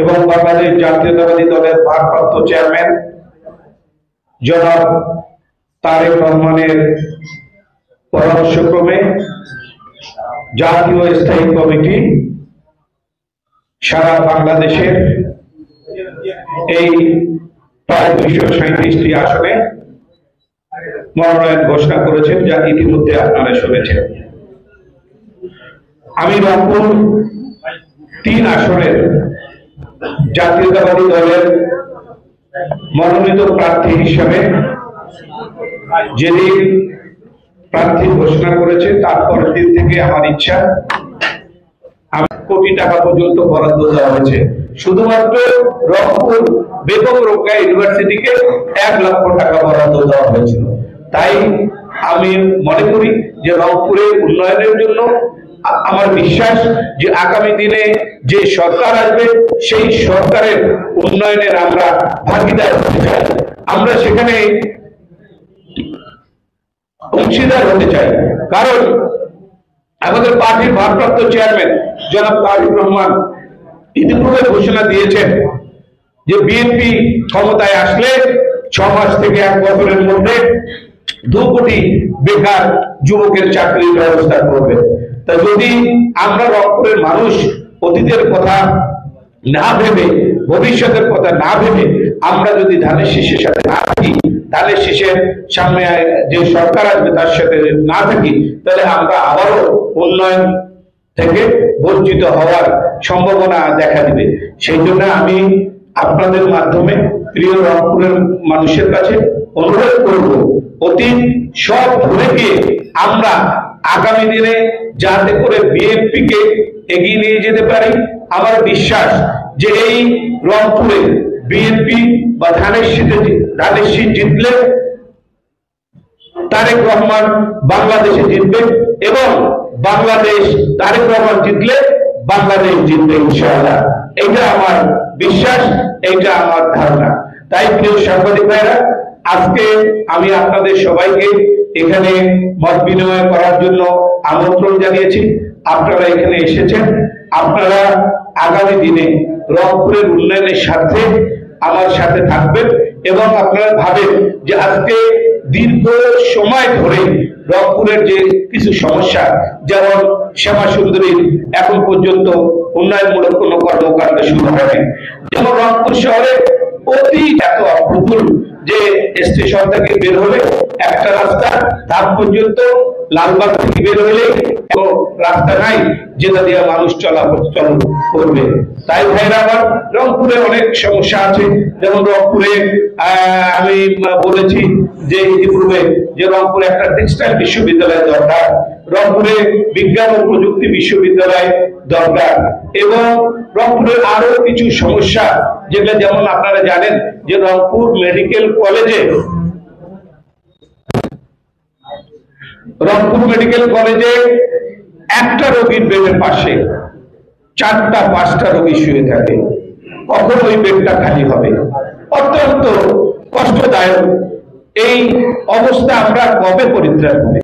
এবং বাংলাদেশ জাতীয়তাবাদী দলের ভারপ্রাপ্ত চেয়ারম্যান জনাব তারেক রহমানের পরামর্শক্রমে জাতীয় স্থায়ী কমিটি সারা বাংলাদেশের এই প্রায় 237টি আসনে মনোনয়ন ঘোষণা করেছেন, যা ইতিমধ্যে আপনারা শুনেছেন। আমি রংপুর 3 আসনের জাতীয়তাবাদী দলের মনোনীত প্রার্থী হিসেবে যেদিন প্রার্থী ঘোষণা করেছে তারপরের দিন থেকে আমার ইচ্ছা, কোটি টাকা পর্যন্ত বরাদ্দ দেওয়া হয়েছে। শুধুমাত্র রংপুর বেগম রোকেয়া ইউনিভার্সিটিকে 1 লক্ষ টাকা বরাদ্দ দেওয়া হয়েছিল। তাই আমি মনে করি যে রংপুরের উন্নয়নের জন্য আমার বিশ্বাস যে আগামী দিনে যে সরকার আসবে সেই সরকারের উন্নয়নের আমরা ভাগিদার হতে চাই, আমরা সেখানে অংশীদার হতে চাই। কারণ আমাদের পার্টির ভারপ্রাপ্ত চেয়ারম্যান জনাব তারেক রহমান ইতিপূর্বে ঘোষণা দিয়েছেন যে বিএনপি ক্ষমতায় আসলে 6 মাস থেকে 1 বছরের মধ্যে 2 কোটি বেকার যুবকের চাকরির ব্যবস্থা করবে। তা যদি আমরা রংপুরের মানুষ অতীতের কথা না ভেবে, ভবিষ্যতের কথা না ভেবে আমরা যদি ধানের শীষের সাথে না থাকি, ধানের শীষের সামনে যে সরকার আসবে তার সাথে না থাকি, তাহলে আমরা আবারও উন্নয়ন থেকে বঞ্চিত হওয়ার সম্ভাবনা দেখা দিবে। সেই জন্য আমি আপনাদের মাধ্যমে প্রিয় রংপুরের মানুষের কাছে অনুরোধ করব, অতীত সব ভুলে গিয়ে আমরা আগামী দিনে যাতে করে বিএনপি কে এগিয়ে নিয়ে যেতে পারি। আমার বিশ্বাস যে এই রংপুরে বিএনপি বা ধানের শীষ জিতলে তারেক রহমান বাংলাদেশে জিতবে এবং বাংলাদেশ তারেক রহমান জিতলে বাংলাদেশ জিতবে ইনশাআল্লাহ। এটা আমার বিশ্বাস, এটা আমার ধারণা। তাই প্রিয় সাংবাদিক ভাইরা, আজকে আমি আপনাদের সবাইকে এখানে মত বিনিময় করার জন্য আমন্ত্রণ জানিয়েছি। আপনারা এখানে এসেছেন, আপনারা আগামী দিনে রংপুরের উন্নয়নের সাথে আমার সাথে থাকবেন এবং আপনারা ভাবেন যে আজকে দীর্ঘ সময় ধরে রংপুরের যে কিছু সমস্যা, যেমন শ্যামা সুন্দরীর এখন পর্যন্ত উন্নয়নমূলক কোনো কর্মকাণ্ড শুরু হয়নি, যেমন রংপুর শহরে অতি এত অপ্রতুল যে স্টেশন থেকে বের হলে একটা রাস্তা, তার পর্যন্ত লালবাগ থেকে বের হলে রাস্তা নাই যেটা দিয়ে মানুষ চলাচল করবে। তাই ভাইরা আমার, রংপুরে অনেক সমস্যা আছে। যেমন রংপুরে আমি বলেছি যে ইতিপূর্বে যে রংপুরে একটা টেক্সটাইল বিশ্ববিদ্যালয় দরকার, রংপুরে বিজ্ঞান ও প্রযুক্তি বিশ্ববিদ্যালয় দরকার এবং রংপুরের আরো কিছু সমস্যা যেগুলো, যেমন আপনারা জানেন যে রংপুর মেডিকেল কলেজে একটা রোগীর বেডের পাশে 4টা-5টা রোগী শুয়ে থাকে। কখন ওই বেডটা খালি হবে? অত্যন্ত কষ্টদায়ক। এই অবস্থা আমরা কবে পরিত্রাণ হবে?